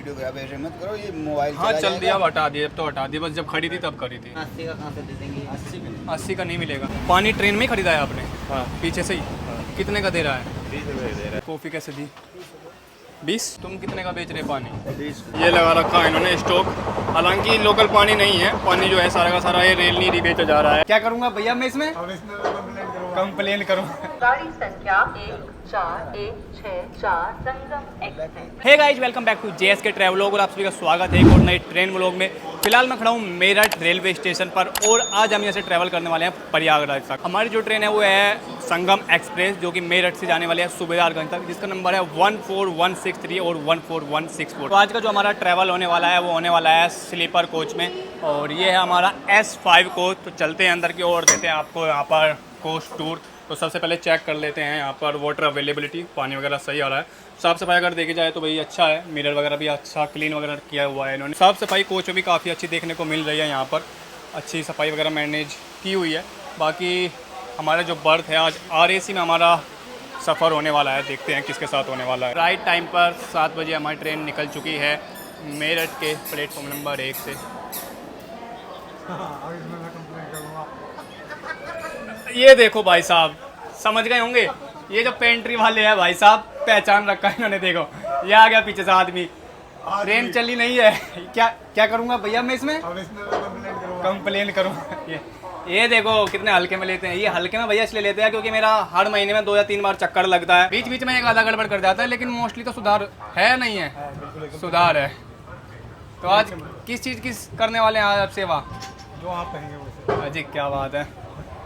Video आप ऐसे मत करो, ये मोबाइल हाँ चला चल जाएगा। दिया, अब हटा दिया, अब तो हटा दिया, बस जब खड़ी थी तब करी थी। 80 का कहाँ से दे देंगे? 80 का नहीं मिलेगा। पानी ट्रेन में ही खरीदा है आपने? हाँ। पीछे से ही? कितने का दे रहा है? 20 रुपये दे रहा कॉफ़ी कैसे दी? 20। तुम कितने का बेच रहे पानी? है 20। ये लगा रखा है इन्होंने स्टॉक, हालांकि लोकल पानी नहीं है, पानी जो है सारा का सारा ये रेल नीर बेचा जा रहा है। क्या करूँगा भैया मैं इसमें? कंप्लेन करूँ। गाड़ी संख्या 1416 Sangam express. Hey guys, welcome back to JSK travelogue और आप सभी का स्वागत है एक और नई ट्रेन व्लॉग में। फिलहाल मैं खड़ा हूँ मेरठ रेलवे स्टेशन पर और आज हम यहाँ से ट्रैवल करने वाले हैं प्रयागराज तक। हमारी जो ट्रेन है वो है संगम एक्सप्रेस, जो कि मेरठ से जाने वाली है सूबेदारगंज तक, जिसका नंबर है 14163 और 14164। तो आज का जो हमारा ट्रैवल होने वाला है वो होने वाला है स्लीपर कोच में, और ये है हमारा S5 कोच। तो चलते हैं अंदर की ओर, देते हैं आपको यहाँ पर कोच टूर। तो सबसे पहले चेक कर लेते हैं यहाँ पर वाटर अवेलेबिलिटी, पानी वगैरह सही आ रहा है। साफ़ सफाई अगर देखी जाए तो भाई अच्छा है, मिरर वगैरह भी अच्छा क्लीन वगैरह किया हुआ है इन्होंने। साफ़ सफाई कोच में भी काफ़ी अच्छी देखने को मिल रही है, यहाँ पर अच्छी सफाई वगैरह मैनेज की हुई है। बाकी हमारा जो बर्थ है आज RAC में हमारा सफ़र होने वाला है, देखते हैं किसके साथ होने वाला है। राइट टाइम पर 7 बजे हमारी ट्रेन निकल चुकी है मेरठ के प्लेटफॉर्म नंबर 1 से। ये देखो भाई साहब, समझ गए होंगे, ये जो पेंट्री वाले हैं भाई साहब, पहचान रखा है इन्होंने। देखो ये आ गया पीछे से आदमी, ट्रेन चली नहीं है। क्या करूँगा भैया मैं इसमें? कंप्लेन करूँ। ये देखो कितने हल्के में लेते हैं। ये हल्के में भैया इसलिए लेते हैं क्योंकि मेरा हर महीने में 2 या 3 बार चक्कर लगता है, बीच बीच में एक आधा गड़बड़ कर जाता है, लेकिन मोस्टली तो सुधार है, नहीं है सुधार है। तो आज किस चीज़ की करने वाले हैं आप सेवा? जो आप कहेंगे वो। अजी क्या बात है।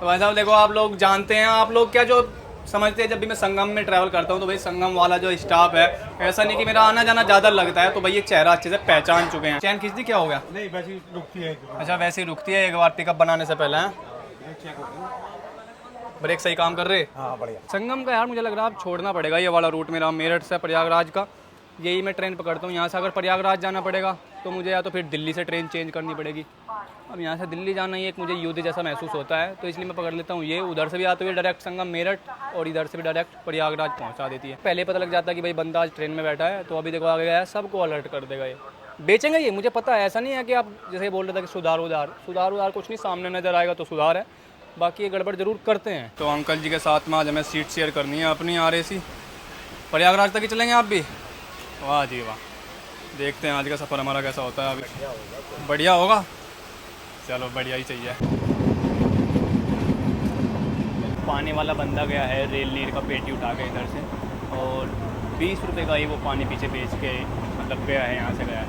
तो भाई साहब देखो, आप लोग जानते हैं, आप लोग क्या जो समझते हैं, जब भी मैं संगम में ट्रैवल करता हूँ तो भाई संगम वाला जो स्टाफ है, ऐसा नहीं कि मेरा आना जाना ज़्यादा लगता है, तो भाई ये चेहरा अच्छे से पहचान चुके हैं। चैन खींच दी, क्या हो गया? नहीं वैसे ही रुकती है। अच्छा वैसे ही रुकती है एक बार पिकअप बनाने से पहले। हैं ब्रेक सही काम कर रहे? हाँ बढ़िया। संगम का यार मुझे लग रहा है अब छोड़ना पड़ेगा ये वाला रूट मेरा, मेरठ से प्रयागराज का। यही मैं ट्रेन पकड़ता हूँ। यहाँ से अगर प्रयागराज जाना पड़ेगा तो मुझे या तो फिर दिल्ली से ट्रेन चेंज करनी पड़ेगी। अब यहाँ से दिल्ली जाना ही एक मुझे युद्ध जैसा महसूस होता है, तो इसलिए मैं पकड़ लेता हूँ ये। उधर से भी आते हुए डायरेक्ट संगम मेरठ और इधर से भी डायरेक्ट प्रयागराज पहुँचा देती है। पहले पता लग जाता है कि भाई बंदा आज ट्रेन में बैठा है, तो अभी देखो आ गया है, सबको अलर्ट कर देगा ये। बेचेंगे ये, मुझे पता है। ऐसा नहीं है कि आप जैसे बोल रहे थे कि सुधार उधार कुछ नहीं, सामने नज़र आएगा तो सुधार है, बाकी ये गड़बड़ जरूर करते हैं। तो अंकल जी के साथ में आज हमें सीट शेयर करनी है अपनी RAC। प्रयागराज तक ही चलेंगे आप भी? वाह जी वाह, देखते हैं आज का सफ़र हमारा कैसा होता है। अभी बढ़िया होगा, चलो बढ़िया ही चाहिए। पानी वाला बंदा गया है रेल नीर का पेटी उठा के इधर से, और 20 रुपये का ही वो पानी पीछे बेच के मतलब गया है, यहाँ से गया है।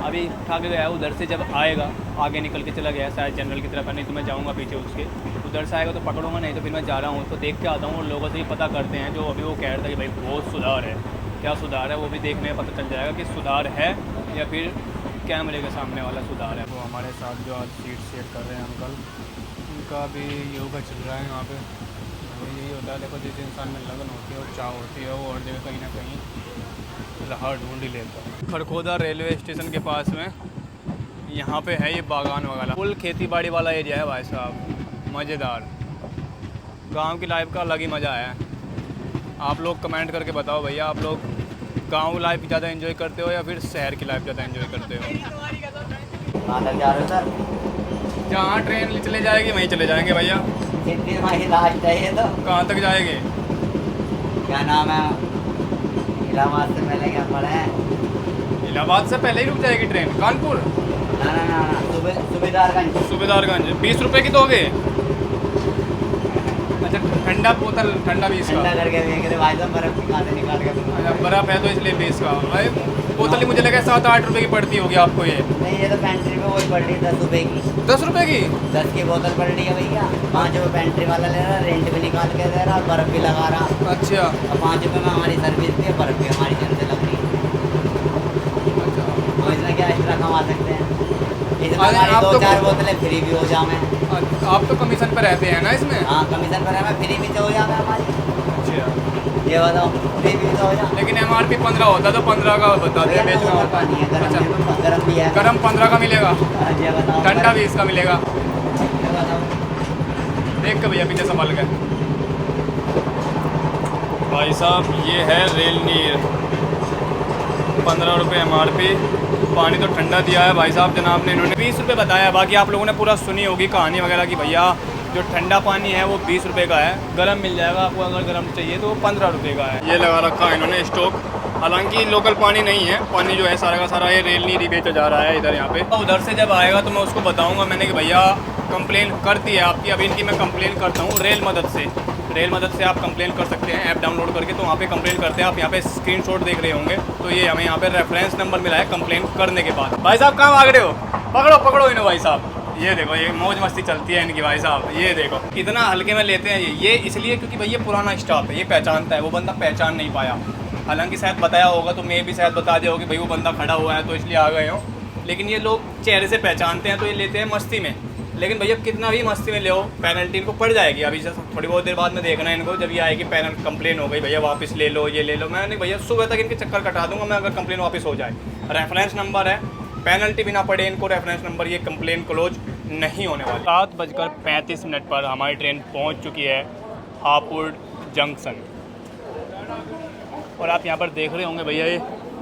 अभी उठा के गया है, उधर से जब आएगा आगे निकल के चला गया है शायद जनरल की तरफ, नहीं तो मैं जाऊँगा पीछे उसके। उधर से आएगा तो पकड़ूंगा, नहीं तो फिर मैं जा रहा हूँ उसको देख के आता हूँ, और लोगों से भी पता करते हैं। जो अभी वो कह रहा था कि भाई बहुत सुधार है, क्या सुधार है वो भी देखने में पता चल जाएगा कि सुधार है या फिर कैमरे के सामने वाला सुधार है। वो हमारे साथ जो आज सीट शेयर कर रहे हैं अंकल, उनका भी योगा चल रहा है यहाँ पे। यही होता है, देखो जिस इंसान में लगन होती है और चाह होती है, वो और जगह कहीं ना कहीं राह ढूंढ ही लेता है। खड़खोदा रेलवे स्टेशन के पास में यहाँ पे है ये बागान वगैरह, फुल खेती बाड़ी वाला एरिया है भाई साहब, मज़ेदार। गाँव की लाइफ का अलग ही मज़ा है। आप लोग कमेंट करके बताओ भैया, आप लोग गांव लाइफ ज़्यादा एंजॉय करते हो या फिर शहर की लाइफ ज़्यादा एंजॉय करते हो? कहाँ तक जा रहे हो सर? जहाँ ट्रेन चले जाएगी वहीं चले जाएंगे भैया। कितनी हमारी लास्ट है ये तो? कहाँ तक जाएंगे? क्या नाम है? इलाहाबाद से पहले क्या पड़ा है? इलाहाबाद से पहले ही रुक जाएगी ट्रेन? कानपुर? ना ना ना ना, सूबेदारगंज। सूबेदारगंज 20 रुपये की दोगे? अच्छा ठंडा बोतल, ठंडा 20 का? ठंडा करके देंगे भाई साहब, बर्फ की कहाँ से निकाल के। अच्छा बर्फ़ है तो इसलिए 20 का भाई। बोतल ही मुझे लगा 7-8 रुपये की पड़ती होगी आपको ये। नहीं, ये तो पेंट्री में वही पड़ रही है 10 रुपये की। 10 रुपये की? 10 की बोतल पड़ रही है भैया। 5 रुपये पेंट्री वाला ले रहा, रेंट भी निकाल के दे रहा, बर्फ भी लगा रहा। अच्छा। और 5 रुपये में हमारी सर्विस भी है, बर्फ भी हमारी जन से लग रही है। तो इसमें क्या एक्स्ट्रा कमा सकते हैं? इसमें हमारी आप 2-4 तो बोतलें फ्री भी हो जाए। आप तो कमीशन पर रहते हैं ना इसमें? हाँ कमीशन पर है, मैं फ्री भी तो हो जाए हमारी। अच्छा, ये बताओ, फ्री भी तो हो जाए। लेकिन MRP 15 होता तो 15 का बता दिया बेचना होता। पानी है, अच्छा गर्म भी है। गरम 15 का मिलेगा, ये बताओ, ठंडा 20 का मिलेगा। ये बताओ। देख के भैया पीछे संभाल गए भाई साहब। ये है रेल नीर 15 रुपये MRP। पानी तो ठंडा दिया है भाई साहब जनाब ने, इन्होंने 20 रुपये बताया। बाकी आप लोगों ने पूरा सुनी होगी कहानी वगैरह की भैया जो ठंडा पानी है वो 20 रुपये का है, गर्म मिल जाएगा आपको, अगर गर्म चाहिए तो 15 रुपये का है। ये लगा रखा है इन्होंने स्टॉक, हालांकि लोकल पानी नहीं है, पानी जो है सारा का सारा ये रेल नीरी बेचा जा रहा है इधर यहाँ पे। उधर से जब आएगा तो मैं उसको बताऊँगा मैंने कि भैया कंप्लेन करती है आपकी, अभी इनकी मैं कंप्लेन करता हूँ रेल मदद से आप कंप्लेन कर सकते हैं ऐप डाउनलोड करके, तो वहाँ पे कंप्लेन करते हैं। आप यहाँ पे स्क्रीनशॉट देख रहे होंगे, तो ये हमें यहाँ पे रेफरेंस नंबर मिला है कंप्लेन करने के बाद। भाई साहब कहाँ भाग रहे हो, पकड़ो इन्हें भाई साहब। ये देखो ये मौज मस्ती चलती है इनकी भाई साहब, ये देखो इतना हल्के में लेते हैं ये इसलिए क्योंकि भैया पुराना स्टाफ है, ये पहचानता है, वो बंदा पहचान नहीं पाया। हालांकि शायद बताया होगा तो मैं भी शायद बता दिया होगा कि भाई वो बंदा खड़ा हुआ है तो इसलिए आ गए हो, लेकिन ये लोग चेहरे से पहचानते हैं तो ये लेते हैं मस्ती में। लेकिन भैया कितना भी मस्ती में ले हो पेनल्टी इनको पड़ जाएगी। अभी से थोड़ी बहुत देर बाद में देखना है इनको, जब ये आएगी पेनल्टी कंप्लेन हो गई भैया वापस ले लो ये ले लो, मैंने भैया सुबह तक इनके चक्कर कटा दूंगा मैं अगर कंप्लेन वापस हो जाए। रेफरेंस नंबर है, पेनल्टी भी ना पड़े इनको, रेफरेंस नंबर, ये कंप्लेन क्लोज नहीं होने वाली। 7:35 पर हमारी ट्रेन पहुँच चुकी है हापुड़ जंक्शन, और आप यहाँ पर देख रहे होंगे भैया ये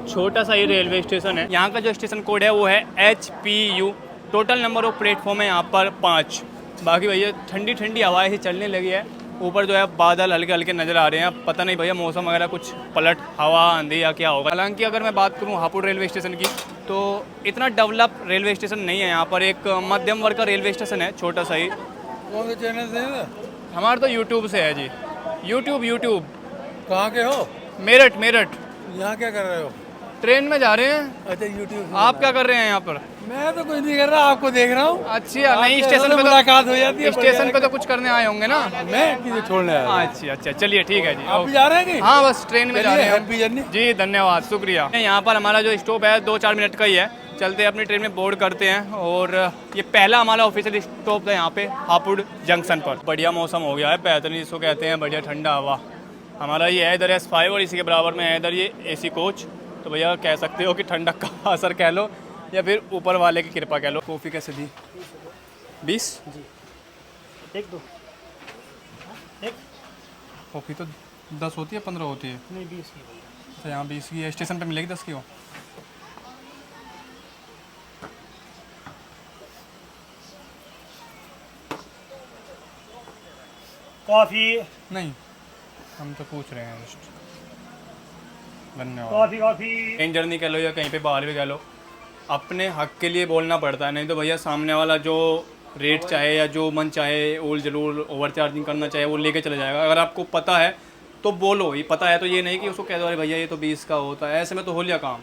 छोटा सा ये रेलवे स्टेशन है। यहाँ का जो स्टेशन कोड है वो है HPU। Total number of platform है यहाँ पर 5। बाकी भैया ठंडी ठंडी हवाएं ही चलने लगी है, ऊपर जो है बादल हल्के हल्के नज़र आ रहे हैं। पता नहीं भैया मौसम वगैरह कुछ पलट हवा आंधी या क्या होगा। हालांकि अगर मैं बात करूँ हापुड़ रेलवे स्टेशन की तो इतना डेवलप रेलवे स्टेशन नहीं है, यहाँ पर एक मध्यम वर्ग का रेलवे स्टेशन है छोटा सा ही। कौन से चैनल से है? हमारा तो यूट्यूब से है जी, यूट्यूब। कहाँ के हो? मेरठ। यहाँ क्या कर रहे हो? ट्रेन में जा रहे हैं। अच्छा यूट्यूब। आप क्या कर रहे हैं यहाँ पर? मैं तो कुछ नहीं कर रहा, आपको देख रहा हूँ। अच्छा, नहीं स्टेशन पे मुलाकात हो जाती है, स्टेशन पे तो कुछ करने आए होंगे ना? मैं किसे छोड़ने आया? अच्छा चलिए ठीक है जी। आप भी जा रहे हैं? हाँ बस ट्रेन में जा रहे हैं। Happy journey. जी धन्यवाद, शुक्रिया। यहाँ पर हमारा जो स्टॉप है 2-4 मिनट का ही है, चलते अपनी ट्रेन में बोर्ड करते हैं। और ये पहला हमारा ऑफिशियल स्टॉप था यहाँ पे हापुड़ जंक्शन पर। बढ़िया मौसम हो गया है, बेहतरीन जिसको कहते हैं, बढ़िया ठंडा हवा। हमारा ये है इधर S5 और इसी के बराबर में है इधर ये AC कोच। तो भैया कह सकते हो कि ठंडक का असर कह लो या फिर ऊपर वाले की कृपा कह लो। कॉफ़ी कैसे दी? 20 जी, एक दो एक। कॉफ़ी तो 10 होती है 15 होती है? नहीं 20 की। अच्छा यहाँ 20 की है, स्टेशन पे मिलेगी 10 की हो? कॉफ़ी नहीं, हम तो पूछ रहे हैं जस्ट। धन्यवाद। कॉफ़ी ट्रेन जर्नी कह लो या कहीं पे बाहर भी कह लो, अपने हक के लिए बोलना पड़ता है, नहीं तो भैया सामने वाला जो रेट चाहे या जो मन चाहे ओल जरूर ओवर चार्जिंग करना चाहे वो लेके चला जाएगा। अगर आपको पता है तो बोलो, ये पता है तो ये नहीं कि उसको कह दो अरे भैया ये तो 20 का होता है, ऐसे में तो हो लिया काम।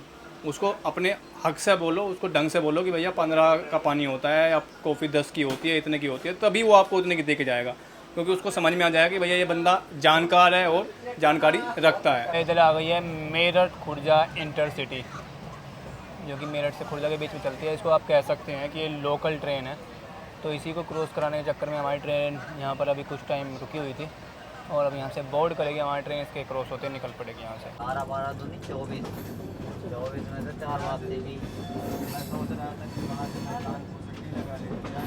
उसको अपने हक से बोलो, उसको ढंग से बोलो कि भैया 15 का पानी होता है या कॉफ़ी 10 की होती है, इतने की होती है, तभी वो आपको उतने की दे के जाएगा, क्योंकि उसको समझ में आ जाएगा कि भैया ये बंदा जानकार है और जानकारी रखता है। इधर आ गई है मेरठ खुर्जा इंटरसिटी, जो कि मेरठ से खुर्जा के बीच में चलती है। इसको आप कह सकते हैं कि ये लोकल ट्रेन है, तो इसी को क्रॉस कराने के चक्कर में हमारी ट्रेन यहाँ पर अभी कुछ टाइम रुकी हुई थी, और अब यहाँ से बोर्ड करेगी हमारी ट्रेन, इसके क्रॉस होते निकल पड़ेगी यहाँ से। 12 दूनी 24 में से 4 वापसी भी। मैं सोच रहा था कि वहाँ से मैं कानपुर सिटी लगा लेता,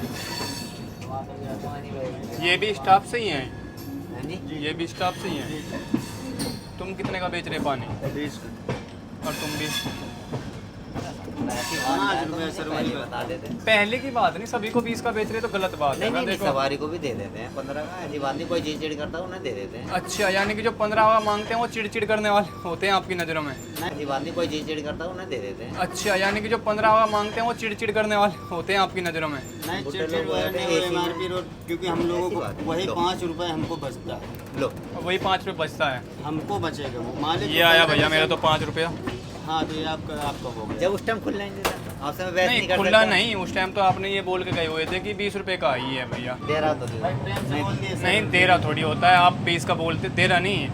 वहाँ पे गया पानी बह। ये भी स्टाफ से ही हैं? हाँ जी, ये भी स्टाफ से ही हैं। तुम कितने का बेच रहे पानी? 20 और तुम भी? बता देते। पहले की बात नहीं, सभी को 20 का बेच रहे तो गलत बात है नहीं ना। नहीं, देखो सवारी को भी दे देते हैं 15 का, ऐसी बात नहीं, कोई चिड़चिड़ करता है उन्हें दे देते हैं। अच्छा, यानी कि जो 15 का मांगते हैं वो चिड़चिड़ करने वाले होते हैं आपकी नज़रों में? नहीं, ऐसी बात नहीं, कोई चिड़चिड़ करता है उन्हें दे देते हैं। अच्छा, यानी कि जो 15 का मांगते हैं वो चिड़चिड़ करने वाले होते हैं आपकी नज़रों में? नहीं चिड़चिड़ MRP रोड, क्योंकि हम लोगों को वही 5 रुपए हमको बचता है। लो वही 5 रुपये बचता है, हमको बचेगा वो मालिक। ये आया भैया मेरा तो 5 रुपया। हाँ तो ये आपका हो गया। जब उस टाइम खुला आपसे मैं बहस नहीं कर खुला सकता। नहीं, उस टाइम तो आपने ये बोल के गए हुए थे कि 20 रुपये का ही है भैया। दे रहा तो दे। नहीं दे रहा थोड़ी होता है, आप 20 का बोलते, दे रहा नहीं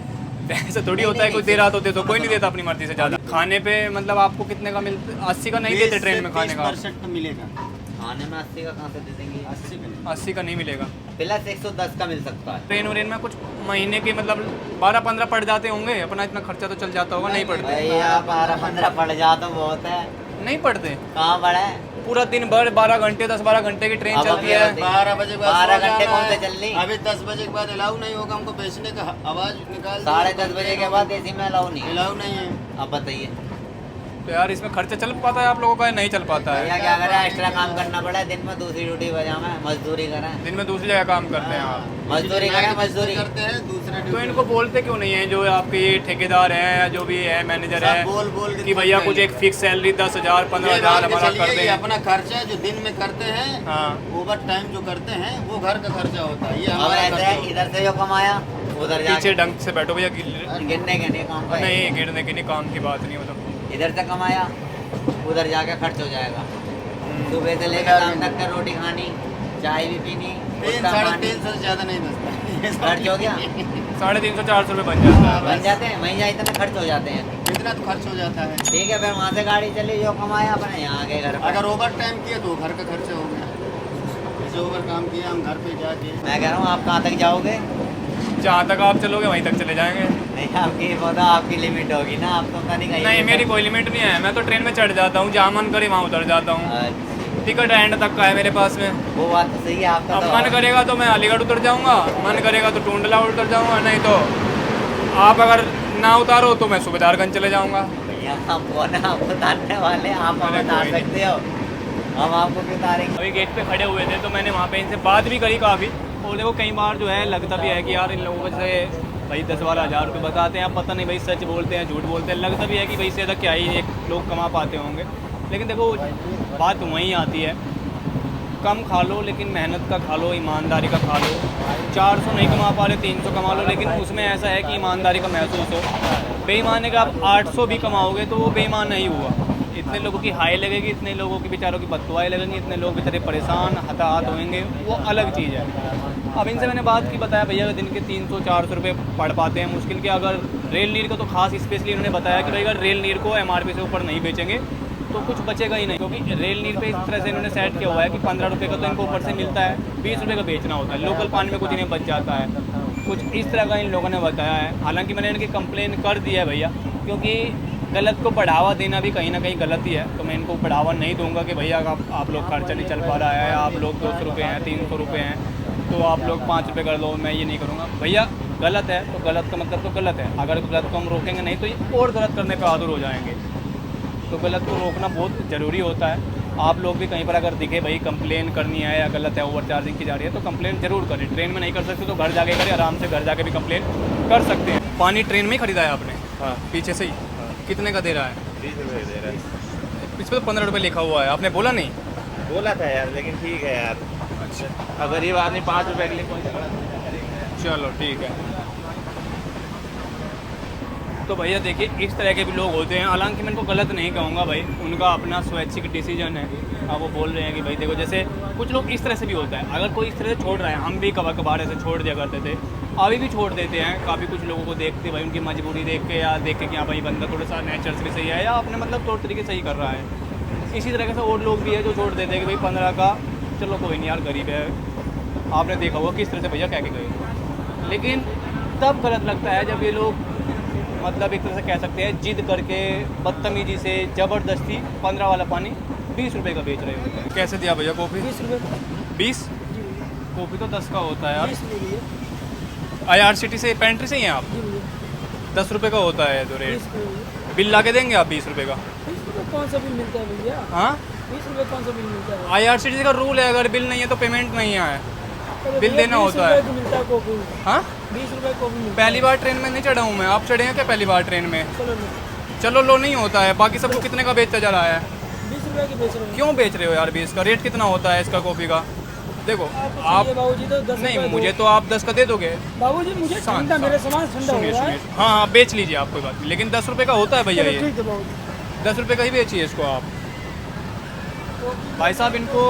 ऐसा थोड़ी होता है। कोई दे रहा तो दे दो, कोई नहीं देता अपनी मर्जी से ज़्यादा। खाने पे मतलब आपको कितने का मिलता? 80 का नहीं देते ट्रेन में खाने का? 30% का मिलेगा। खाने में 80 का कहाँ से दे देंगे? 80 का नहीं मिलेगा। प्लस 110 का मिल सकता है। ट्रेन व्रेन में कुछ महीने के मतलब 12-15 पड़ जाते होंगे, अपना इतना खर्चा तो चल जाता होगा। नहीं पड़ते भैया 12-15 पड़ जाता तो बहुत है। नहीं पड़ते कहाँ पड़ा है? पूरा दिन भर 12 घंटे 10-12 घंटे की ट्रेन अब चलती अभी है। 12 बजे के बाद 12 सो घंटे जाना कौन से है। चल रही? अभी 10 बजे के बाद अलाउ नहीं होगा हमको बेचने का, आवाज निकाल 10:30 बजे के बाद एसी में अलाउ नहीं है। अलाउ नहीं है। अब बताइए तो यार इसमें खर्चा चल पाता है आप लोगों का या नहीं चल पाता है? भैया क्या करें, एक्स्ट्रा काम करना पड़ा है, दिन में दूसरी ड्यूटी बजा में मजदूरी करें। दिन में दूसरी जगह काम करते हैं आप, मजदूरी करें, मजदूरी करते हैं दूसरे तो इनको बोलते क्यों नहीं है जो आपके ये ठेकेदार हैं या जो भी है मैनेजर है बोल बोल के कि भैया कुछ एक फिक्स सैलरी 10,000 15,000 हमारा कर ये दें? अपना खर्चा जो दिन में करते हैं, हाँ ओवर टाइम जो करते हैं वो घर का खर्चा होता है। ये अब हमारा ऐसे खर्चा है, होता है। इधर से जो कमाया उधर पीछे जाके ढंग से बैठो भैया, गिरने के नहीं काम पर, नहीं गिरने की नहीं, काम की बात नहीं मतलब। इधर से कमाया उधर जाके खर्च हो जाएगा। सुबह से लेकर शाम तक का रोटी खानी, चाय भी पीनी, 300-350 से ज्यादा नहीं बचता। खर्च हो गया, 350-400 रुपये बन जाता है बन जाते हैं वहीं, इतने खर्च हो जाते हैं। इतना तो खर्च हो जाता है। ठीक है, फिर वहाँ से गाड़ी चली, जो कमाया अपने यहाँ आ गए घर पर। अगर ओवर टाइम किया तो घर का खर्चा हो गया। जैसे ओवर काम किया हम घर पे जाके, मैं कह रहा हूँ आप कहाँ तक जाओगे? जहाँ तक आप चलोगे वहीं तक चले जाएंगे। नहीं, आपकी पता आपकी लिमिट होगी ना, आपको पता नहीं कहीं। नहीं मेरी कोई लिमिट नहीं है, मैं तो ट्रेन में चढ़ जाता हूँ, जहाँ मन करे वहाँ उतर जाता हूँ। अच्छा, टिकट एंड तक का है मेरे पास में। वो बात तो सही है आपका। अब तो मन करेगा तो मैं अलीगढ़ उतर जाऊँगा, मन करेगा तो टूंडला उतर जाऊँगा, नहीं तो आप अगर ना उतारो तो मैं सूबेदारगंज चले जाऊँगा। भैया हम कौन है आपको उतारने वाले? आप हमें अरे उतार कोई नहीं। सकते हो, हम आपको क्यों उतारेंगे? अभी गेट पे खड़े हुए थे तो मैंने वहाँ पे इनसे बात भी करी काफ़ी, और देखो कई बार जो है लगता भी है कि यार इन लोगों से भाई 10-12 हज़ार रुपये बताते हैं, आप पता नहीं भाई सच बोलते हैं झूठ बोलते हैं, लगता भी है कि भाई से ज़्यादा क्या ही एक लोग कमा पाते होंगे। लेकिन देखो बात वहीं आती है, कम खा लो लेकिन मेहनत का खा लो, ईमानदारी का खा लो। 400 नहीं कमा पा रहे 300 कमा लो, लेकिन उसमें ऐसा है कि ईमानदारी का महसूस हो। बेईमानी का आप 800 भी कमाओगे तो वो बेईमान नहीं हुआ। इतने लोगों की हाई लगेगी, इतने लोगों की बेचारों की बददुआएं लगेंगी, इतने लोग बेचारे परेशान हताहत होंगे, वो अलग चीज़ है। अब इनसे मैंने बात की, बताया भैया दिन के 300-400 रुपये पड़ पाते हैं मुश्किल के। अगर रेल नीर को तो खास स्पेशली इन्होंने बताया कि भाई अगर रेल नीर को MRP से ऊपर नहीं बेचेंगे तो कुछ बचेगा ही नहीं, क्योंकि रेल नीर पे इस तरह से इन्होंने सेट किया हुआ है कि 15 रुपये का तो इनको ऊपर से मिलता है, 20 रुपये का बेचना होता है, लोकल पानी में कुछ इन्हें बच जाता है, कुछ इस तरह का इन लोगों ने बताया है। हालांकि मैंने इनकी कंप्लेन कर दी है भैया, क्योंकि गलत को बढ़ावा देना भी कहीं ना कहीं गलत ही है, तो मैं इनको बढ़ावा नहीं दूंगा कि भैया आप लोग खर्चा नहीं चल पा रहा है, आप लोग 200 रुपये हैं 300 रुपये हैं तो आप लोग 5 रुपये कर लो, मैं ये नहीं करूँगा। भैया गलत है तो गलत का मतलब तो गलत है, अगर गलत को हम रोकेंगे नहीं तो ये और गलत करने पर आतुर हो जाएंगे। तो गलत को रोकना बहुत ज़रूरी होता है। आप लोग भी कहीं पर अगर दिखे भाई कंप्लेन करनी है या गलत है, ओवर चार्जिंग की जा रही है, तो कंप्लेन जरूर करें। ट्रेन में नहीं कर सकते तो घर जाके करें, आराम से घर जाके भी कंप्लेन कर सकते हैं। पानी ट्रेन में ही खरीदा है आपने? हाँ। पीछे से ही? कितने का दे रहा है? 20 रुपये दे रहा है। इस पर तो 15 रुपये लिखा हुआ है, आपने बोला नहीं? बोला था यार, लेकिन ठीक है यार, अच्छा अब गरीब आदमी 5 रुपये के लिए कोई। चलो ठीक है। तो भैया देखिए इस तरह के भी लोग होते हैं, हालांकि मैं इनको गलत नहीं कहूँगा भाई, उनका अपना स्वैच्छिक डिसीजन है। अब वो बोल रहे हैं कि भाई देखो जैसे कुछ लोग इस तरह से भी होता है, अगर कोई इस तरह से छोड़ रहा है, हम भी कभार कभार ऐसे छोड़ दिया करते थे, अभी भी छोड़ देते हैं। काफ़ी कुछ लोगों को देखते भाई उनकी मजबूरी देख के, या देख के कि हाँ भाई बंदा थोड़ा सा नेचर से भी सही है या अपने मतलब तौर तरीके सही कर रहा है। इसी तरह से और लोग भी है जो छोड़ देते हैं कि भाई 15 का चलो कोई नहीं यार गरीब है, आपने देखा होगा किस तरह से भैया कह के गए। लेकिन तब गलत लगता है जब ये लोग मतलब एक तरह से कह सकते हैं जिद करके बदतमीजी से ज़बरदस्ती 15 वाला पानी 20 रुपये का बेच रहे होते हैं। कैसे दिया भैया कॉफ़ी? 20 रुपये। 20? कॉफ़ी तो 10 का होता है यार। 20 रुपये दिए। IRCTC से पेंट्री से ही हैं आप? जी भैया। 10 रुपये का होता है जो 20 रेट। रुपये भैया। बिल ला के देंगे आप 20 रुपये का? 20 रुपये कौन सा बिल मिलता है भैया? हाँ 20 रुपये कौन सा बिल मिलता है? IRCTC का रूल है, अगर बिल नहीं है तो पेमेंट नहीं है, अरे बिल भैया, देना 20 होता है। रुपये की मिलता है कॉफी। हाँ 20 रुपये कॉफी मिलता है। पहली बार ट्रेन में नहीं चढ़ा हूँ मैं, आप चढ़े हैं क्या पहली बार ट्रेन में? चलो लो। चलो लो नहीं होता है, बाकी सबको कितने का बेचता जा रहा है? 20 रुपये की बेच रहे हो। क्यों बेच रहे हो यार 20 का? रेट कितना होता है इसका कॉफ़ी का? देखो आप बाबूजी तो 10 नहीं, रुपये मुझे दो। तो आप 10 का दे दोगे। बाबूजी मुझे ठंडा, मेरे सामान ठंडा हो सुनिए रहा है। सुनिए, हाँ हाँ बेच लीजिए आप, कोई बात नहीं, लेकिन 10 रुपये का होता है भैया चलो ये। ठीक है बाबूजी। 10 रुपये का ही बेचिए इसको आप। भाई साहब इनको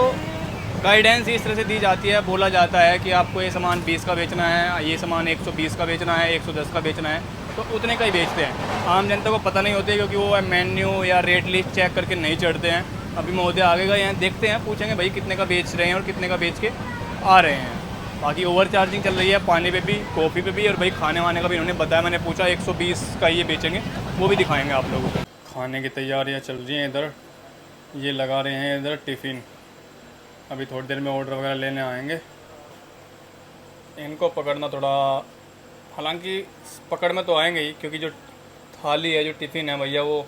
गाइडेंस इस तरह से दी जाती है, बोला जाता है कि आपको ये सामान 20 का बेचना है, ये सामान 120 का बेचना है, 110 का बेचना है, तो उतने का ही बेचते हैं। आम जनता को पता नहीं होती क्योंकि वो मेन्यू या रेट लिस्ट चेक करके नहीं चढ़ते हैं। अभी महोदय आगे गए हैं, देखते हैं, पूछेंगे भाई कितने का बेच रहे हैं और कितने का बेच के आ रहे हैं। बाकी ओवर चार्जिंग चल रही है पानी पे भी, कॉफ़ी पे भी, और भाई खाने वाने का भी इन्होंने बताया, मैंने पूछा 120 का ये बेचेंगे, वो भी दिखाएंगे आप लोगों को। खाने की तैयारियाँ चल रही हैं इधर, ये लगा रहे हैं इधर टिफ़िन, अभी थोड़ी देर में ऑर्डर वगैरह लेने आएंगे। इनको पकड़ना थोड़ा, हालांकि पकड़ में तो आएंगे ही, क्योंकि जो थाली है, जो टिफ़िन है भैया, वो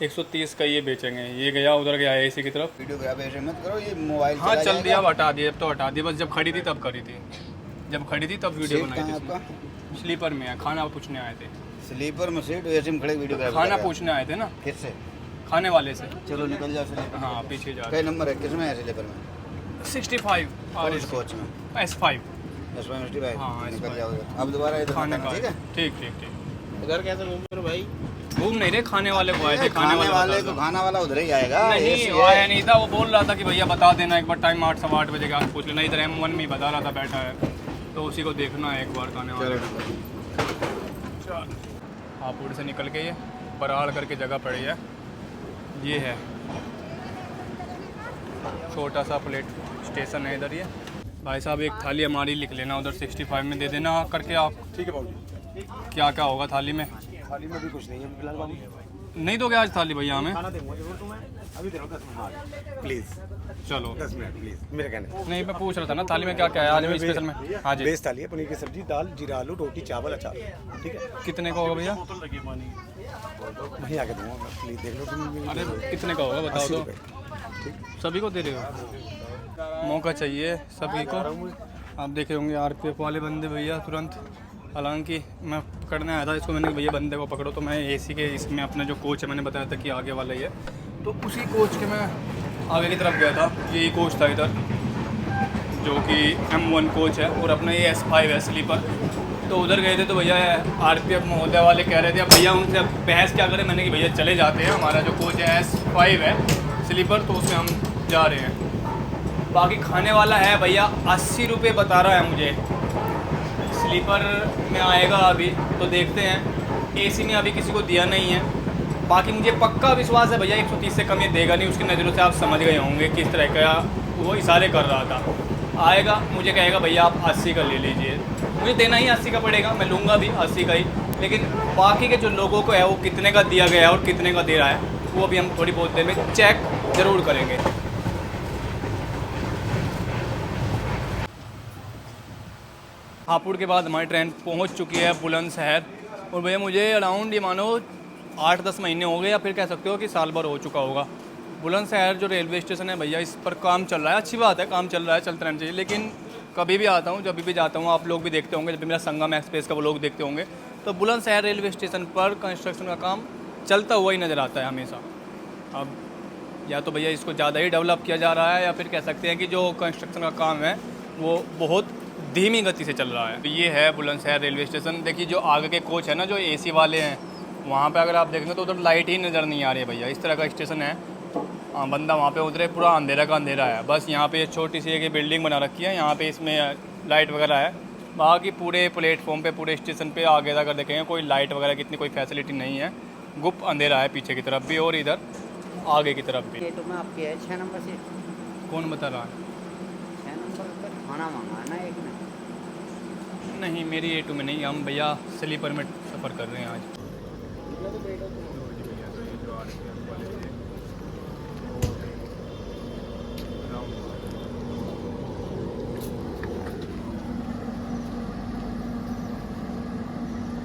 130 का ये बेचेंगे। ये गया उधर गया एसी की तरफ। वीडियोग्राफी ऐसे मत करो, ये मोबाइल हाँ चला चल जाएगा। दिया, अब हटा दिया, अब तो हटा दिया। बस जब खड़ी थी तब करी थी, जब खड़ी थी तब वीडियो सीट बनाई कहाँ थी। आपका? इसमें स्लीपर में है, खाना पूछने आए थे। स्लीपर में सीट ऐसे में खड़े वीडियोग्राफी खाना करेगा। पूछने आए थे ना, किससे? खाने वाले से। चलो निकल जाओ स्लीपर। हाँ पीछे जा कई नंबर है किसमें है स्लीपर में? 65 और इस कोच में S5 S5 भाई हाँ, निकल S5 जाओ। अब दोबारा इधर खाने आना, का। ठीक है? ठीक ठीक ठीक। इधर कैसे घूम रहे हो भाई? घूम नहीं रहे, खाने वाले को आए थे। खाने वाले बता को दो। खाना वाला उधर ही आएगा। नहीं ऐसे वो आया नहीं था, वो बोल रहा था कि भैया बता देना एक बार टाइम 8 सवा 8 बजे का पूछ लेना। इधर M1 में ही बता रहा था बैठा है, तो उसी को देखना है एक बार खाने वाले को। हापुड़ से निकल के ये बराड़ करके जगह पड़ी है, ये है छोटा सा प्लेट स्टेशन है इधर। ये भाई साहब एक थाली हमारी लिख लेना, उधर 65 में दे देना करके आप। ठीक है बाबू। क्या क्या होगा थाली में? थाली में भी कुछ नहीं है फिलहाल बाबू। नहीं दोगे आज थाली भैया हमें? खाना दूंगा जरूर तुम्हें, अभी दे रहा हूँ 10 मिनट प्लीज़। चलो 10 मिनट प्लीज़, मेरे कहने। नहीं मैं पूछ रहा था ना थाली में क्या क्या है आज में स्पेशल में। हाँ जी बेस थाली है, पनीर की सब्जी, दाल, जीरा आलू, रोटी, चावल, अचार। ठीक है, कितने का होगा भैया? वहीं आके दूंगा मैं, प्लीज़ देख लो तुम। अरे कितने का होगा बताओ 80 तो। रुपये। सभी को दे रहे हो? मौका चाहिए सभी को। आप देखे होंगे RPF वाले बंदे भैया तुरंत। हालांकि मैं पकड़ने आया था इसको, मैंने भैया बंदे को पकड़ो, तो मैं AC के इसमें अपना जो कोच है मैंने बताया था कि आगे वाला ही है, तो उसी कोच के मैं आगे की तरफ गया था। यही कोच था इधर जो कि M1 कोच है, और अपना ये S5 है स्लीपर। तो उधर गए थे तो भैया RPF महोदय वाले कह रहे थे, अब भैया उनसे अब बहस क्या करें। मैंने कि भैया चले जाते हैं, हमारा जो कोच है S5 है स्लीपर, तो उसमें हम जा रहे हैं। बाकी खाने वाला है भैया 80 रुपये बता रहा है मुझे। स्लीपर में आएगा अभी तो देखते हैं। AC ने अभी किसी को दिया नहीं है। बाकी मुझे पक्का विश्वास है भैया 130 से कम ये देगा नहीं। उसकी नज़रों से आप समझ गए होंगे किस तरह का वो इशारे कर रहा था। आएगा मुझे कहेगा भैया आप 80 का ले लीजिए, मुझे देना ही 80 का पड़ेगा, मैं लूँगा भी 80 का ही। लेकिन बाकी के जो लोगों को है वो कितने का दिया गया है और कितने का दे रहा है वो अभी हम थोड़ी बहुत देर में चेक ज़रूर करेंगे। हापुड़ के बाद हमारी ट्रेन पहुंच चुकी है बुलंदशहर। और भैया मुझे अराउंड ये मानो 8-10 महीने हो गए, या फिर कह सकते हो कि साल भर हो चुका होगा। बुलंदशहर जो रेलवे स्टेशन है भैया, इस पर काम चल रहा है। अच्छी बात है, काम चल रहा है, चलता रहना चाहिए। लेकिन कभी भी आता हूँ, जब भी जाता हूँ, आप लोग भी देखते होंगे, जब भी मेरा संगम एक्सप्रेस का वो लोग देखते होंगे, तो बुलंदशहर रेलवे स्टेशन पर कंस्ट्रक्शन का काम चलता हुआ ही नज़र आता है हमेशा। अब या तो भैया इसको ज़्यादा ही डेवलप किया जा रहा है, या फिर कह सकते हैं कि जो कंस्ट्रक्शन का काम है वो बहुत धीमी गति से चल रहा है। तो ये है बुलंदशहर रेलवे स्टेशन। देखिए जो आगे के कोच है ना, जो AC वाले हैं, वहाँ पे अगर आप देखेंगे तो उधर लाइट ही नज़र नहीं आ रही है भैया। इस तरह का स्टेशन है। हाँ बंदा वहाँ पे उतरे, पूरा अंधेरा का अंधेरा है। बस यहाँ पे छोटी सी एक बिल्डिंग बना रखी है, यहाँ पे इसमें लाइट वगैरह है। बाकी पूरे प्लेटफॉर्म पे, पूरे स्टेशन पे आगे अगर देखेंगे कोई लाइट वगैरह की इतनी कोई फैसिलिटी नहीं है। गुप्त अंधेरा है पीछे की तरफ भी और इधर आगे की तरफ भी। में आपके है 6 नंबर सीट। कौन बता रहा है? 6 नंबर पर खाना मंगाना एक में। नहीं मेरी A2 में नहीं, हम भैया स्लीपर में सफ़र कर रहे हैं आज।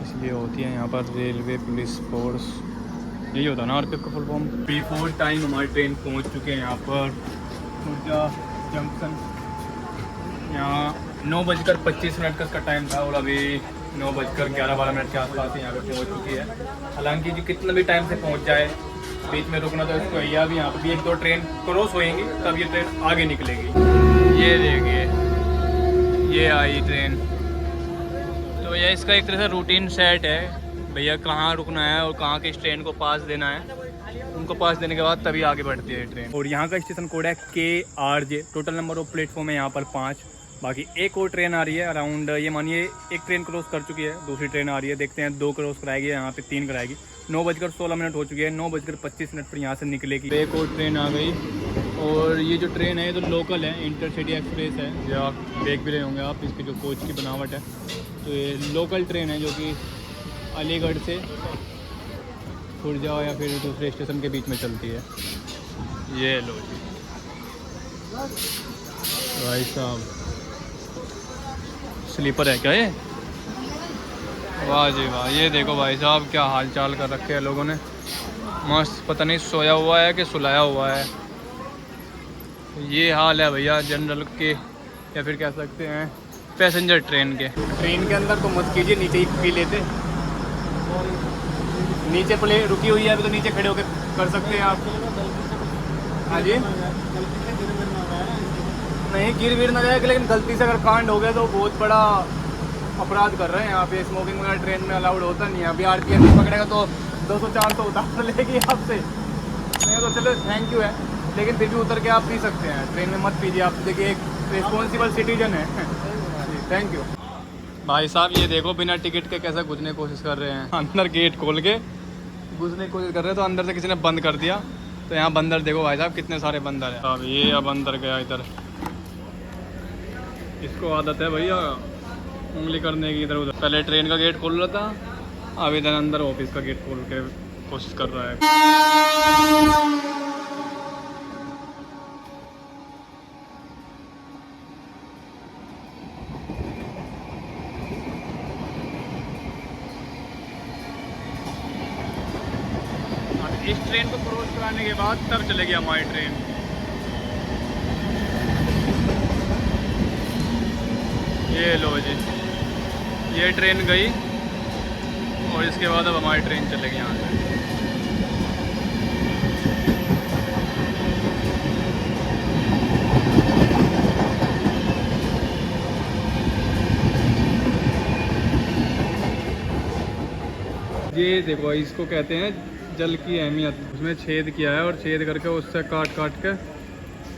इसलिए होती है यहाँ पर रेलवे पुलिस फोर्स, यही होता है ना RPF का फुल फॉर्म। बिफोर टाइम हमारी ट्रेन पहुँच चुके हैं यहाँ पर खुर्जा जंक्शन। यहाँ 9:25 का इसका टाइम था, और अभी 9:11-12 के आसपास यहाँ पे पहुँच चुकी है। हालांकि जो कितना भी टाइम से पहुँच जाए, बीच में रुकना तो इसको या भी यहाँ पर भी 1-2 ट्रेन क्रॉस होएंगी तब ये ट्रेन आगे निकलेगी। ये देखिए ये आई ट्रेन। तो भैया इसका एक तरह से रूटीन सेट है भैया, कहाँ रुकना है और कहाँ किस ट्रेन को पास देना है। उनको पास देने के बाद तभी आगे बढ़ती है ट्रेन। और यहाँ का स्टेशन कोड है KRJ। Total number of platform है यहाँ पर 5। बाकी एक और ट्रेन आ रही है अराउंड, ये मानिए एक ट्रेन क्रॉस कर चुकी है, दूसरी ट्रेन आ रही है, देखते हैं 2 क्रॉस कराएगी, यहाँ पे 3 कराएगी। 9:16 हो चुकी है, 9:25 पर यहाँ से निकलेगी। एक और ट्रेन आ गई। और ये जो ट्रेन है ये तो लोकल है, इंटरसिटी एक्सप्रेस है, जो आप देख भी रहे होंगे आप इसकी जो कोच की बनावट है। तो ये लोकल ट्रेन है जो कि अलीगढ़ से खुर्जा या फिर दूसरे स्टेशन के बीच में चलती है। ये लो जी भाई साहब, स्लीपर है क्या ये? वाह जी वाह, ये देखो भाई साहब क्या हाल चाल कर रखे हैं लोगों ने। मस्त, पता नहीं सोया हुआ है कि सुलाया हुआ है। ये हाल है भैया जनरल के, या फिर कह सकते हैं पैसेंजर ट्रेन के। ट्रेन के अंदर तो मत कीजिए, नीचे ही पी लेते। नीचे प्ले रुकी हुई है अभी, तो नीचे खड़े होकर कर सकते हैं आप। हाँ जी, नहीं गिर विर ना जाएगा, लेकिन गलती से अगर कांड हो गया तो बहुत बड़ा अपराध कर रहे हैं यहाँ पे। स्मोकिंग वगैरह ट्रेन में अलाउड होता नहीं है। अभी RPM पकड़ेगा तो 200-400 उतार लेगी आपसे। नहीं तो चलो थैंक यू है, लेकिन फिर भी उतर के आप पी सकते हैं। ट्रेन में मत पीजिए, आप देखिए एक रिस्पॉन्सिबल सिटीजन है। थैंक यू भाई साहब। ये देखो बिना टिकट के कैसे घुसने की कोशिश कर रहे हैं। अंदर गेट खोल के घुसने की कोशिश कर रहे हैं, तो अंदर से किसी ने बंद कर दिया। तो यहाँ बंदर देखो भाई साहब, कितने सारे बंदर हैं। अब ये अब अंदर गया इधर, इसको आदत है भैया उंगली करने की इधर उधर। पहले ट्रेन का गेट खोल रहा था, अब इधर अंदर ऑफिस का गेट खोल के कोशिश कर रहा है। इस ट्रेन को क्रॉस कराने के बाद तब चलेगी हमारी ट्रेन। ये लो जी, ये ट्रेन गई और इसके बाद अब हमारी ट्रेन चलेगी यहाँ से। ये देखो, इसको कहते हैं जल की अहमियत। उसमें छेद किया है और छेद करके उससे काट काट के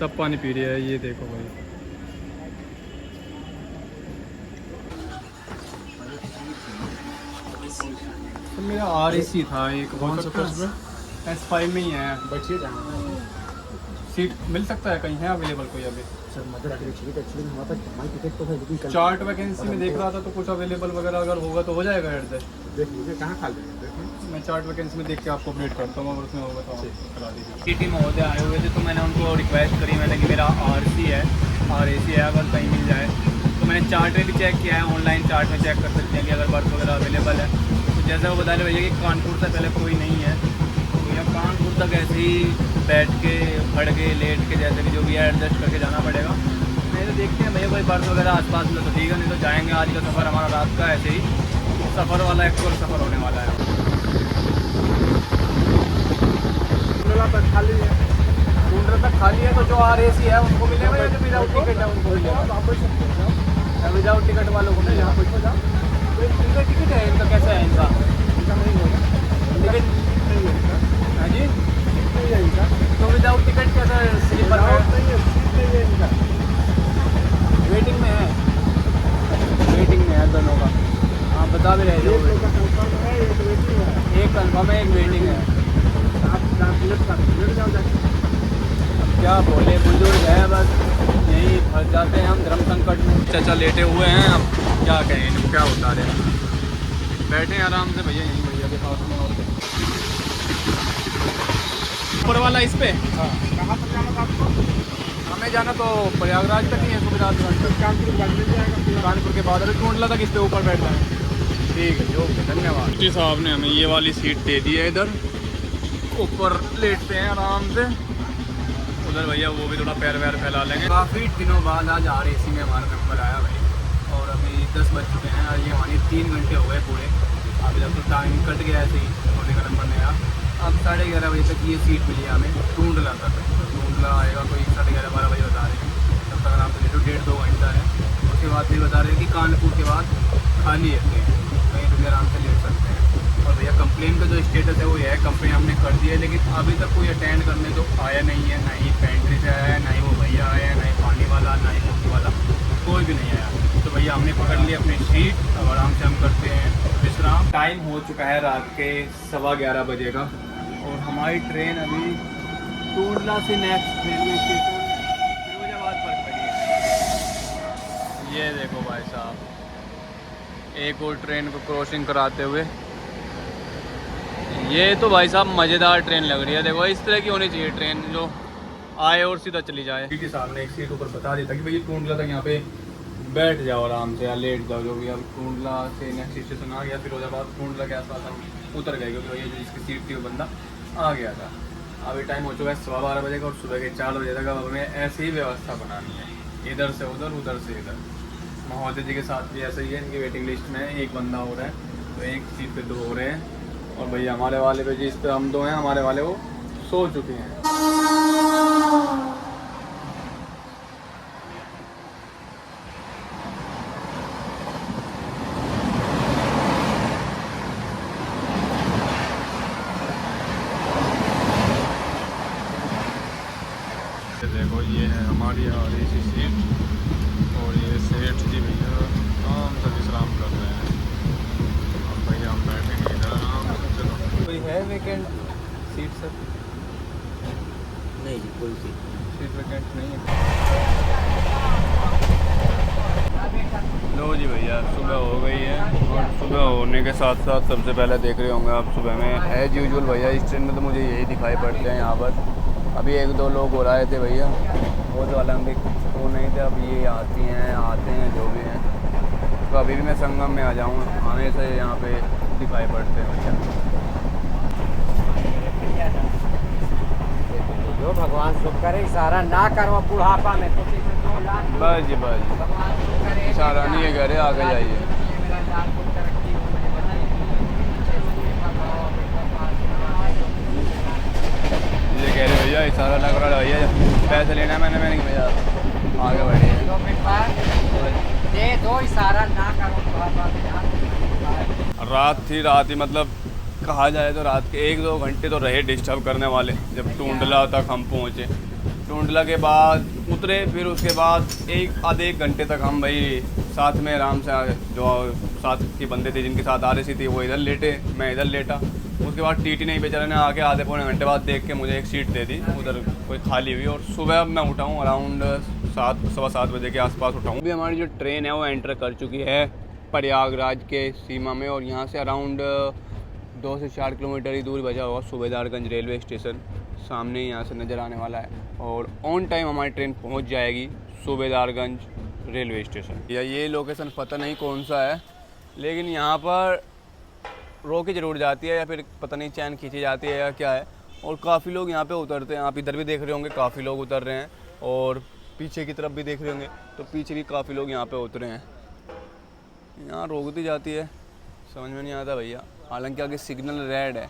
तब पानी पी रही है। ये देखो भाई, मेरा RAC था एक, S5 में ही है। बैठिए, सीट मिल सकता है कहीं, है अवेलेबल कोई अभी? चार्ट वैकेंसी में देख रहा था, तो कुछ अवेलेबल वगैरह अगर होगा तो हो जाएगा एडजस्ट। देख लीजिए कहाँ खाली है, मैं चार्ट वैकेंसी में देख के आपको अपडेट करता हूँ। अगर उसमें होगा तो करा दीजिए। TT महोदय आए हुए थे, तो मैंने उनको रिक्वेस्ट करी, मैंने कि मेरा RAC है, अगर कहीं मिल जाए। तो मैंने चार्ट में भी चेक किया है, ऑनलाइन चार्ट में चेक कर सकते हैं कि अगर बर्थ वगैरह अवेलेबल है। तो जैसे वो बता रहे भैया कि कानपुर से पहले कोई नहीं है, तो भैया कानपुर तक ऐसे ही बैठ के खड़ के लेट के जैसे भी जो भी है एडजस्ट करके जाना पड़ेगा। नहीं तो देखते हैं भैया कोई बर्थ वगैरह आसपास में तो ठीक है, नहीं तो जाएंगे। आज का सफ़र हमारा रात का ऐसे ही सफ़र वाला एक्चुअल सफ़र होने वाला है। तक खाली है, टूंडला तक खाली है, तो जो RAC है उनको मिलेगा, या जो विदाउट टिकट है उनको मिलेगा? विदाउट टिकट वालों को मिलेगा। इनका टिकट है, इनका कैसा है? इनका टिकट हाँ जी, तो विदाउट टिकट कैसा स्लीपर है? वेटिंग में है, वेटिंग में है दोनों का। हाँ बता भी रहे थे, एक कन्फर्म है, एक वेटिंग है। अब क्या बोले, बुजुर्ग है, बस यही फंस जाते हैं हम धर्म संकट में। चाचा लेटे हुए हैं, अब क्या कहें, इनको क्या बता रहे हैं। बैठे हैं आराम से भैया, यहीं भैया के पास में। और ऊपर वाला इस पे कहाँ तक जाना था आपको? हमें जाना तो प्रयागराज तक ही है, सुविधा कानपुर के बाद। अभी टूंडला तक इस पे ऊपर बैठ जाए। ठीक है, ओके, धन्यवाद जी। साहब ने हमें ये वाली सीट दे दी है, इधर ऊपर लेटते हैं आराम से। उधर भैया वो भी थोड़ा पैर वैर फैला लेंगे। काफ़ी दिनों बाद आज RAC में हमारा नंबर आया भाई, और अभी 10 बज चुके हैं। ये हमारी 3 घंटे हो गए पूरे। अभी तक तो टाइम कट गया ऐसे ही, होने का नंबर नहीं आया। अब 11:30 बजे तक ये सीट मिली हमें टूंडला तक। टूंडला आएगा कोई 11:30-12 बजे बता रहे हैं। तब तक आराम से लेटो, 1.5-2 घंटा है। उसके बाद भी बता रहे हैं कि कानपुर के बाद खाली है ट्रेन, कहीं तो भी आराम से लेट सकते हैं। और भैया कंप्लेन का जो स्टेटस है वो ये है, कंप्लेन हमने कर दी है, लेकिन अभी तक कोई अटेंड करने तो आया नहीं है। ना ही पेंट्री से आया है, ना ही वो भैया आया है, ना ही पानी वाला, ना ही कुक वाला, कोई भी नहीं आया। तो भैया हमने पकड़ ली अपनी सीट, अब आराम से हम करते हैं विश्राम। टाइम हो चुका है रात के 11:15 बजे का, और हमारी ट्रेन अभी टूंडला से नेक्स्ट रेलवे स्टेशन फिरोजाबाद पर खड़ी है। ये देखो भाई साहब, एक और ट्रेन को क्रॉसिंग कराते हुए। ये तो भाई साहब मज़ेदार ट्रेन लग रही है। देखो इस तरह की होनी चाहिए ट्रेन, जो आए और सीधा चली जाए। TT साहब ने एक सीट ऊपर बता दिया था कि भाई टूंडला तक यहाँ पे बैठ जाओ आराम से, या लेट जाओ जो भी। अब टूंडला से नेक्स्ट स्टेशन आ गया फिरोजाबाद, टूंडला के आसपास हम उतर गए, क्योंकि भैया जो जिसकी सीट थी वो बंदा आ गया था। अभी टाइम हो चुका है 12:15 बजे का और सुबह के 4 बजे तक अब हमें ऐसी ही व्यवस्था बनानी है, इधर से उधर से इधर। महोदय जी के साथ भी ऐसा ही है, इनकी वेटिंग लिस्ट में एक बंदा हो रहा है, तो एक सीट पे 2 हो रहे हैं। और भैया हमारे वाले पे जिस पे हम 2 हैं, हमारे वाले वो सो चुके हैं। देखो ये है हमारी हमारी सी सीट और ये सेठ जी भैया आराम से विश्राम कर रहे हैं। और भैया हम बैठेंगे इधर आराम से। चलो कोई है वेकेंट सीट सर? नहीं जी, कोई सीट वेकेंट नहीं है। लो जी भैया सुबह हो गई है और सुबह होने के साथ साथ सबसे पहले देख रहे होंगे आप सुबह में एज यूजुअल भैया इस ट्रेन में तो मुझे यही दिखाई पड़ते हैं यहाँ पर। अभी 1-2 लोग हो रहे थे भैया, वो तो ओलंपिक वो नहीं थे, अब ये आते हैं जो भी हैं। तो अभी भी मैं संगम में आ जाऊँगा, हमेशा यहाँ पे दिखाई पड़ते हैं भैया। जो भगवान सुख करे, इशारा ना करो बुढ़ापा में तो बस जी बस जी, इशारा नहीं है, घरे आगे जाइए। ये कह रहे भैया इशारा लग रहा है भैया, पैसे लेना है मैंने भैया आगे बढ़िए। दे दो इशारा ना करो। रात ही मतलब कहा जाए तो रात के 1-2 घंटे तो रहे डिस्टर्ब करने वाले। जब टूंडला तक हम पहुँचे, टूंडला के बाद उतरे, फिर उसके बाद 1-आधे घंटे तक हम भाई साथ में आराम से, जो साथ के बंदे थे जिनके साथ आ रही थी वो इधर लेटे, मैं इधर लेटा। उसके बाद टीटी नहीं बेचारे ने आके आधे पौने घंटे बाद देख के मुझे एक सीट दे दी उधर कोई खाली हुई। और सुबह अब मैं उठा हूँ अराउंड 7-7:15 बजे के आसपास उठा हूँ। अभी हमारी जो ट्रेन है वो एंटर कर चुकी है प्रयागराज के सीमा में और यहाँ से अराउंड 2 से 4 किलोमीटर ही दूर बचा होगा सूबेदारगंज रेलवे स्टेशन, सामने ही यहाँ से नज़र आने वाला है। और ऑन टाइम हमारी ट्रेन पहुँच जाएगी सूबेदारगंज रेलवे स्टेशन। या ये लोकेशन पता नहीं कौन सा है, लेकिन यहाँ पर रोकी ज़रूर जाती है या फिर पता नहीं चैन खींची जाती है या क्या है। और काफ़ी लोग यहाँ पे उतरते हैं, आप इधर भी देख रहे होंगे काफ़ी लोग उतर रहे हैं और पीछे की तरफ भी देख रहे होंगे तो पीछे भी काफ़ी लोग यहाँ पे उतरे हैं। यहाँ रोकती जाती है, समझ में नहीं आता भैया। हालांकि आगे सिग्नल रेड है,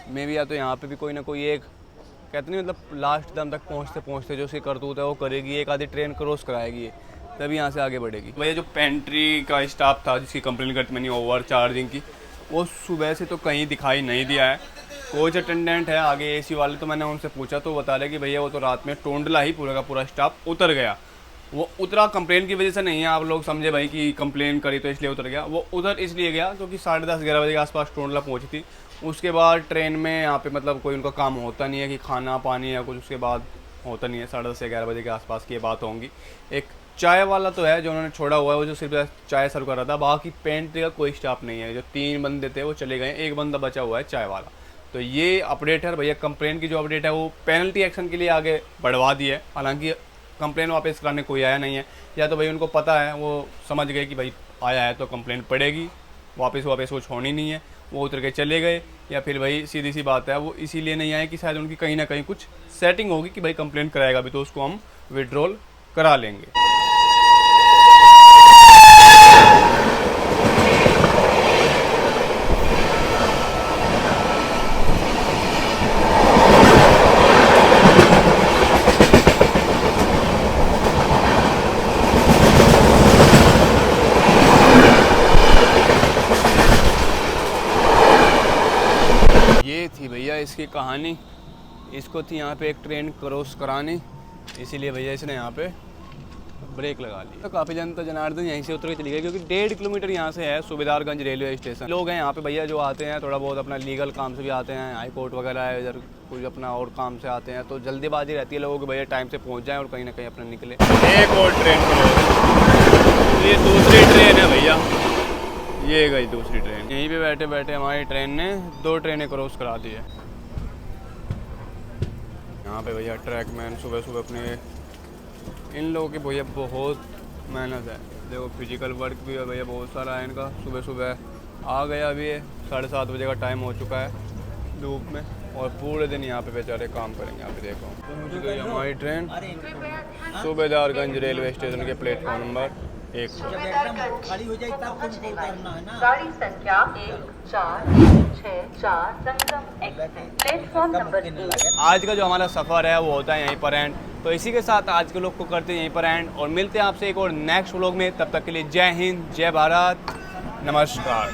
मे भी या तो यहाँ पे भी कोई ना कोई एक कहते नहीं मतलब लास्ट दम तक पहुँचते पहुँचते जो उसकी करतूत है वो करेगी, एक आधी ट्रेन क्रॉस कराएगी तभी यहाँ से आगे बढ़ेगी। भैया जो पेंट्री का स्टाफ था जिसकी कंप्लेन करती मैंने ओवर चार्जिंग की, वो सुबह से तो कहीं दिखाई नहीं दिया है। कोच अटेंडेंट है आगे एसी वाले, तो मैंने उनसे पूछा तो बता रहे कि भैया वो तो रात में टोंडला ही पूरा का पूरा स्टाफ उतर गया। वो उतरा कंप्लेन की वजह से नहीं है, आप लोग समझे भाई कि कंप्लेन करी तो इसलिए उतर गया। वो उधर इसलिए गया क्योंकि 10:30-11 बजे के आसपास टोंडला पहुंची थी। उसके बाद ट्रेन में यहाँ पे मतलब कोई उनका काम होता नहीं है कि खाना पानी या कुछ उसके बाद होता नहीं है। 10:30 से 11 बजे के आसपास की ये बात होंगी। एक चाय वाला तो है जो उन्होंने छोड़ा हुआ है, वो जो सिर्फ चाय सर्व कर रहा था, बाकी पेंट्री का कोई स्टाफ नहीं है। जो 3 बंदे थे वो चले गए, एक बंदा बचा हुआ है चाय वाला। तो ये अपडेट है भैया। कंप्लेन की जो अपडेट है वो पेनल्टी एक्शन के लिए आगे बढ़वा दी है। हालांकि कंप्लेन वापस कराने कोई आया नहीं है, या तो भाई उनको पता है, वो समझ गए कि भाई आया है तो कंप्लेन पड़ेगी, वापस वो छोड़नी नहीं है, वो उतर के चले गए। या फिर भाई सीधी सी बात है वो इसीलिए नहीं आए कि शायद उनकी कहीं ना कहीं कुछ सेटिंग होगी कि भाई कंप्लेन कराएगा भी तो उसको हम विड्रॉल करा लेंगे। ये थी भैया इसकी कहानी। इसको थी यहाँ पे एक ट्रेन क्रॉस करानी, इसीलिए भैया इसने यहाँ पे ब्रेक लगा ली। तो काफ़ी जनता जनार्दन यहीं से उतर के चली गई क्योंकि 1.5 किलोमीटर यहाँ से है सूबेदारगंज रेलवे स्टेशन। लोग हैं यहाँ पे भैया जो आते हैं थोड़ा बहुत अपना लीगल काम से भी आते हैं, हाई कोर्ट वगैरह है, इधर कुछ अपना और काम से आते हैं, तो जल्दीबाजी रहती है लोगों की भैया टाइम से पहुँच जाएँ और कहीं ना कहीं अपना निकले। एक और ट्रेन ये दूसरी ट्रेन है भैया, ये गई दूसरी ट्रेन। यहीं पे बैठे बैठे हमारी ट्रेन ने 2 ट्रेनें क्रॉस करा दी है। यहाँ पे भैया ट्रैकमैन सुबह सुबह अपने इन लोगों की भैया बहुत मेहनत है। देखो फिजिकल वर्क भी है भैया बहुत सारा है इनका। सुबह सुबह आ गया, अभी 7:30 बजे का टाइम हो चुका है, धूप में और पूरे दिन यहाँ पे बेचारे काम करेंगे। यहाँ पे देखो पहुँच गई हमारी ट्रेन सूबेदारगंज रेलवे स्टेशन के प्लेटफॉर्म नंबर 1 पर। खड़ी हो जाए तब तुमको उतरना है ना। गाड़ी संख्या 1464 संगम एक्सप्रेस प्लेटफॉर्म नंबर 1। आज का जो हमारा सफ़र है वो होता है यहीं पर एंड। तो इसी के साथ आज के लोग को करते हैं यहीं पर एंड और मिलते हैं आपसे एक और नेक्स्ट व्लॉग में। तब तक के लिए जय हिंद, जय भारत, नमस्कार।